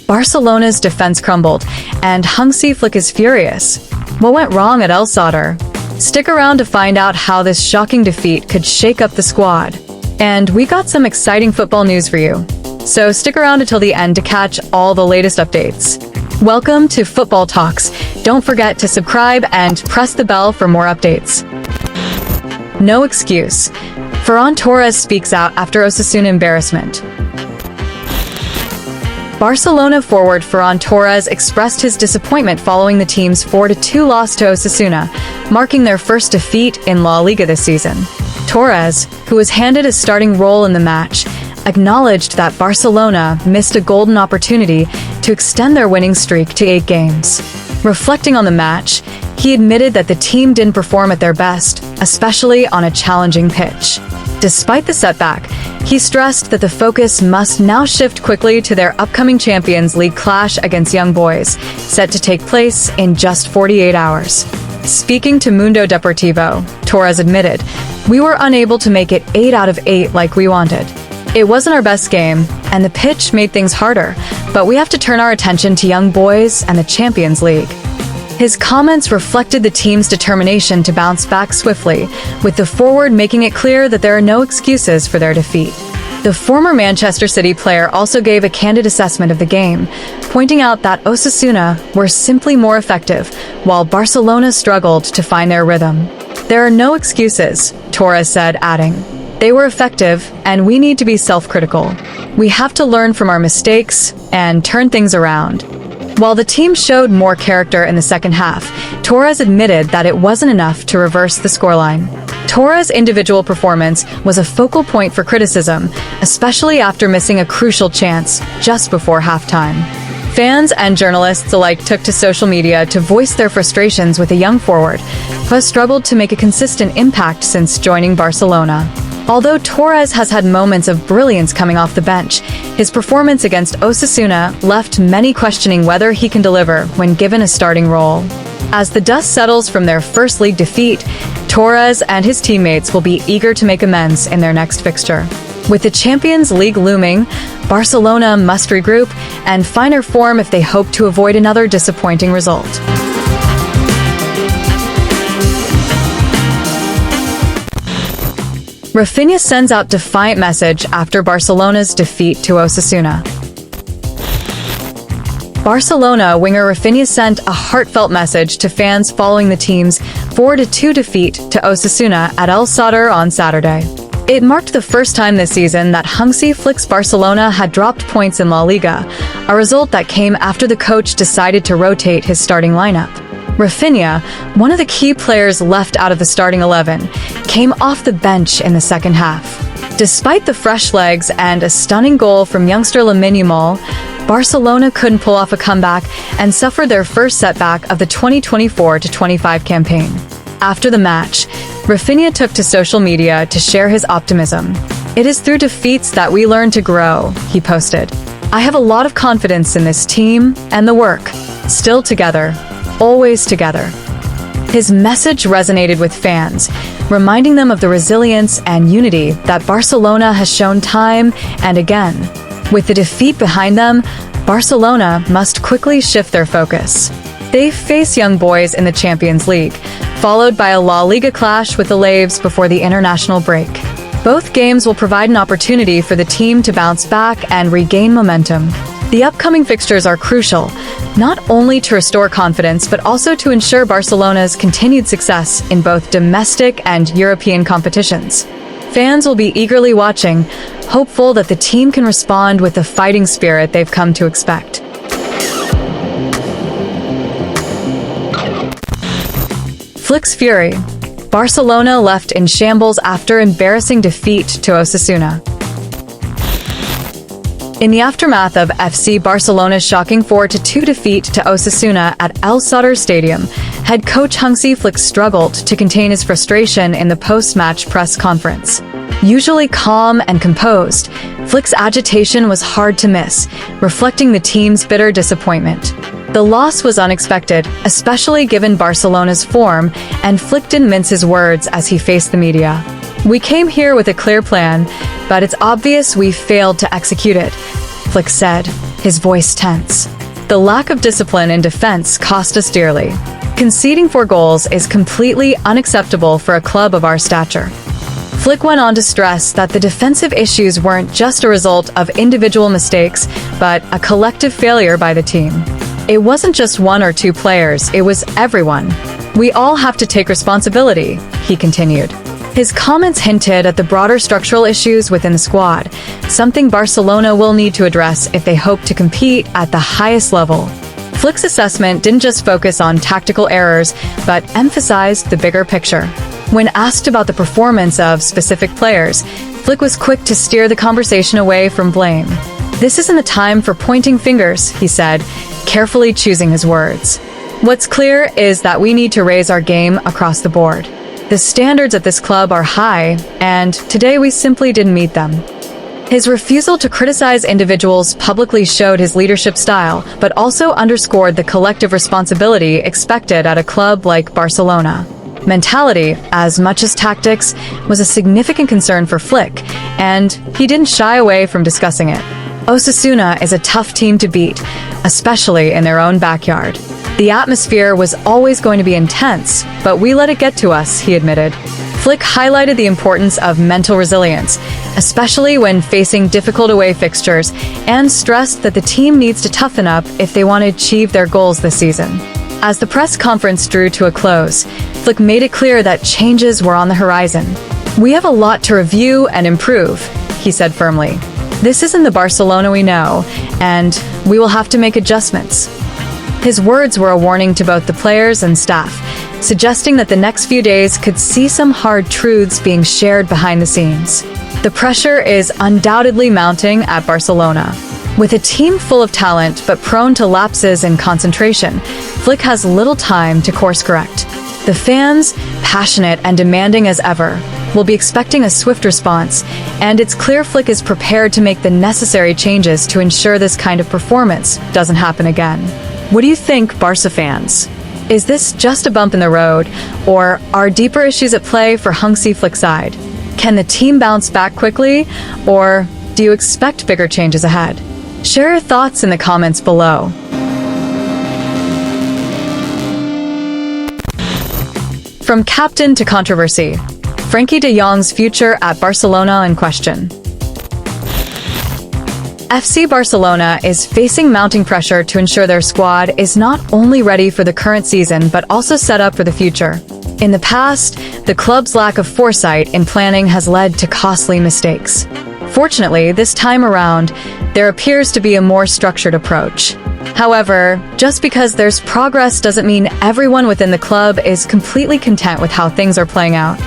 Barcelona's defense crumbled, and Hansi Flick is furious. What went wrong at Sadar? Stick around to find out how this shocking defeat could shake up the squad. And we got some exciting football news for you. So stick around until the end to catch all the latest updates. Welcome to Football Talks. Don't forget to subscribe and press the bell for more updates. No excuse. Ferran Torres speaks out after Osasuna embarrassment. Barcelona forward Ferran Torres expressed his disappointment following the team's 4-2 loss to Osasuna, marking their first defeat in La Liga this season. Torres, who was handed a starting role in the match, acknowledged that Barcelona missed a golden opportunity to extend their winning streak to 8 games. Reflecting on the match, he admitted that the team didn't perform at their best, especially on a challenging pitch. Despite the setback, he stressed that the focus must now shift quickly to their upcoming Champions League clash against Young Boys, set to take place in just 48 hours. Speaking to Mundo Deportivo, Torres admitted, "We were unable to make it 8 out of 8 like we wanted. It wasn't our best game, and the pitch made things harder, but we have to turn our attention to Young Boys and the Champions League." His comments reflected the team's determination to bounce back swiftly, with the forward making it clear that there are no excuses for their defeat. The former Manchester City player also gave a candid assessment of the game, pointing out that Osasuna were simply more effective, while Barcelona struggled to find their rhythm. "There are no excuses," Torres said, adding, "They were effective, and we need to be self-critical. We have to learn from our mistakes and turn things around." While the team showed more character in the second half, Torres admitted that it wasn't enough to reverse the scoreline. Torres' individual performance was a focal point for criticism, especially after missing a crucial chance just before halftime. Fans and journalists alike took to social media to voice their frustrations with the young forward, who has struggled to make a consistent impact since joining Barcelona. Although Torres has had moments of brilliance coming off the bench, his performance against Osasuna left many questioning whether he can deliver when given a starting role. As the dust settles from their first league defeat, Torres and his teammates will be eager to make amends in their next fixture. With the Champions League looming, Barcelona must regroup and find their form if they hope to avoid another disappointing result. Raphinha sends out defiant message after Barcelona's defeat to Osasuna. Barcelona winger Raphinha sent a heartfelt message to fans following the team's 4-2 defeat to Osasuna at El Sadar on Saturday. It marked the first time this season that Hansi Flick's Barcelona had dropped points in La Liga, a result that came after the coach decided to rotate his starting lineup. Raphinha, one of the key players left out of the starting 11, came off the bench in the second half. Despite the fresh legs and a stunning goal from youngster Lamine Yamal, Barcelona couldn't pull off a comeback and suffered their first setback of the 2024-25 campaign. After the match, Raphinha took to social media to share his optimism. "It is through defeats that we learn to grow," he posted. "I have a lot of confidence in this team and the work. Still together. Always together." His message resonated with fans, reminding them of the resilience and unity that Barcelona has shown time and again. With the defeat behind them, Barcelona must quickly shift their focus. They face Young Boys in the Champions League, followed by a La Liga clash with the Laves before the international break. Both games will provide an opportunity for the team to bounce back and regain momentum. The upcoming fixtures are crucial, not only to restore confidence but also to ensure Barcelona's continued success in both domestic and European competitions. Fans will be eagerly watching, hopeful that the team can respond with the fighting spirit they've come to expect. Flick's fury. Barcelona left in shambles after embarrassing defeat to Osasuna. In the aftermath of FC Barcelona's shocking 4-2 defeat to Osasuna at El Sadar Stadium, head coach Hansi Flick struggled to contain his frustration in the post-match press conference. Usually calm and composed, Flick's agitation was hard to miss, reflecting the team's bitter disappointment. The loss was unexpected, especially given Barcelona's form, and Flick didn't mince his words as he faced the media. "We came here with a clear plan, but it's obvious we failed to execute it," Flick said, his voice tense. The lack of discipline in defense cost us dearly. Conceding 4 goals is completely unacceptable for a club of our stature. Flick went on to stress that the defensive issues weren't just a result of individual mistakes, but a collective failure by the team. It wasn't just 1 or 2 players, it was everyone. We all have to take responsibility, he continued. His comments hinted at the broader structural issues within the squad, something Barcelona will need to address if they hope to compete at the highest level. Flick's assessment didn't just focus on tactical errors, but emphasized the bigger picture. When asked about the performance of specific players, Flick was quick to steer the conversation away from blame. "This isn't the time for pointing fingers," he said, carefully choosing his words. "What's clear is that we need to raise our game across the board. The standards at this club are high, and today we simply didn't meet them." His refusal to criticize individuals publicly showed his leadership style, but also underscored the collective responsibility expected at a club like Barcelona. Mentality, as much as tactics, was a significant concern for Flick, and he didn't shy away from discussing it. Osasuna is a tough team to beat, especially in their own backyard. The atmosphere was always going to be intense, but we let it get to us, he admitted. Flick highlighted the importance of mental resilience, especially when facing difficult away fixtures, and stressed that the team needs to toughen up if they want to achieve their goals this season. As the press conference drew to a close, Flick made it clear that changes were on the horizon. "We have a lot to review and improve," he said firmly. "This isn't the Barcelona we know, and we will have to make adjustments." His words were a warning to both the players and staff, suggesting that the next few days could see some hard truths being shared behind the scenes. The pressure is undoubtedly mounting at Barcelona. With a team full of talent but prone to lapses in concentration, Flick has little time to course correct. The fans, passionate and demanding as ever, will be expecting a swift response, and it's clear Flick is prepared to make the necessary changes to ensure this kind of performance doesn't happen again. What do you think, Barca fans? Is this just a bump in the road, or are deeper issues at play for Hansi Flick's side? Can the team bounce back quickly, or do you expect bigger changes ahead? Share your thoughts in the comments below. From captain to controversy, Frenkie de Jong's future at Barcelona in question. FC Barcelona is facing mounting pressure to ensure their squad is not only ready for the current season but also set up for the future. In the past, the club's lack of foresight in planning has led to costly mistakes. Fortunately, this time around, there appears to be a more structured approach. However, just because there's progress doesn't mean everyone within the club is completely content with how things are playing out.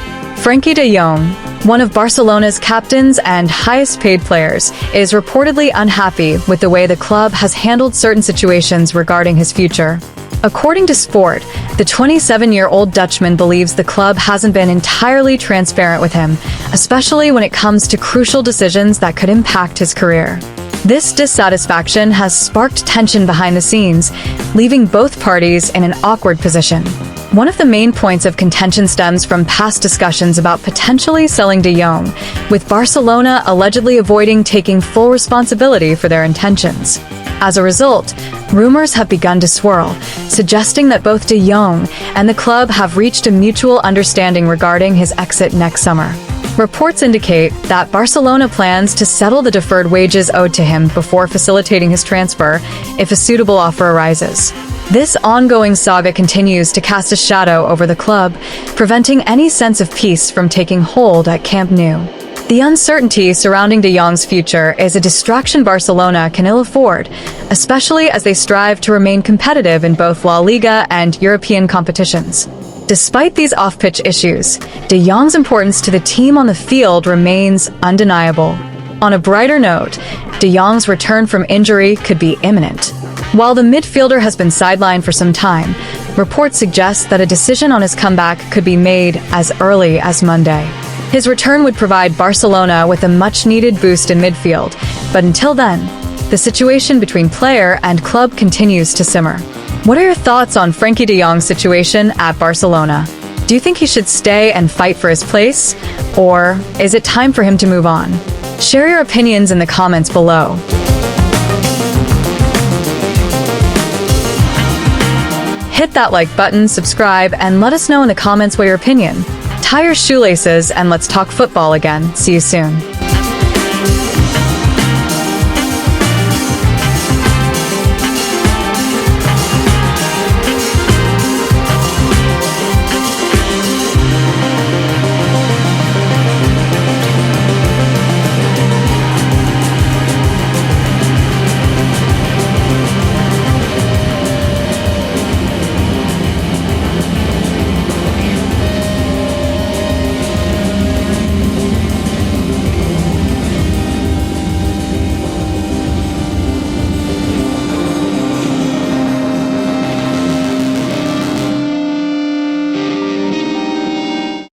Frenkie de Jong, one of Barcelona's captains and highest-paid players, is reportedly unhappy with the way the club has handled certain situations regarding his future. According to Sport, the 27-year-old Dutchman believes the club hasn't been entirely transparent with him, especially when it comes to crucial decisions that could impact his career. This dissatisfaction has sparked tension behind the scenes, leaving both parties in an awkward position. One of the main points of contention stems from past discussions about potentially selling de Jong, with Barcelona allegedly avoiding taking full responsibility for their intentions. As a result, rumors have begun to swirl, suggesting that both de Jong and the club have reached a mutual understanding regarding his exit next summer. Reports indicate that Barcelona plans to settle the deferred wages owed to him before facilitating his transfer if a suitable offer arises. This ongoing saga continues to cast a shadow over the club, preventing any sense of peace from taking hold at Camp Nou. The uncertainty surrounding de Jong's future is a distraction Barcelona can ill afford, especially as they strive to remain competitive in both La Liga and European competitions. Despite these off-pitch issues, de Jong's importance to the team on the field remains undeniable. On a brighter note, de Jong's return from injury could be imminent. While the midfielder has been sidelined for some time, reports suggest that a decision on his comeback could be made as early as Monday. His return would provide Barcelona with a much-needed boost in midfield, but until then, the situation between player and club continues to simmer. What are your thoughts on Frenkie de Jong's situation at Barcelona? Do you think he should stay and fight for his place, or is it time for him to move on? Share your opinions in the comments below. Hit that like button, subscribe, and let us know in the comments what your opinion. Tie your shoelaces and let's talk football again. See you soon.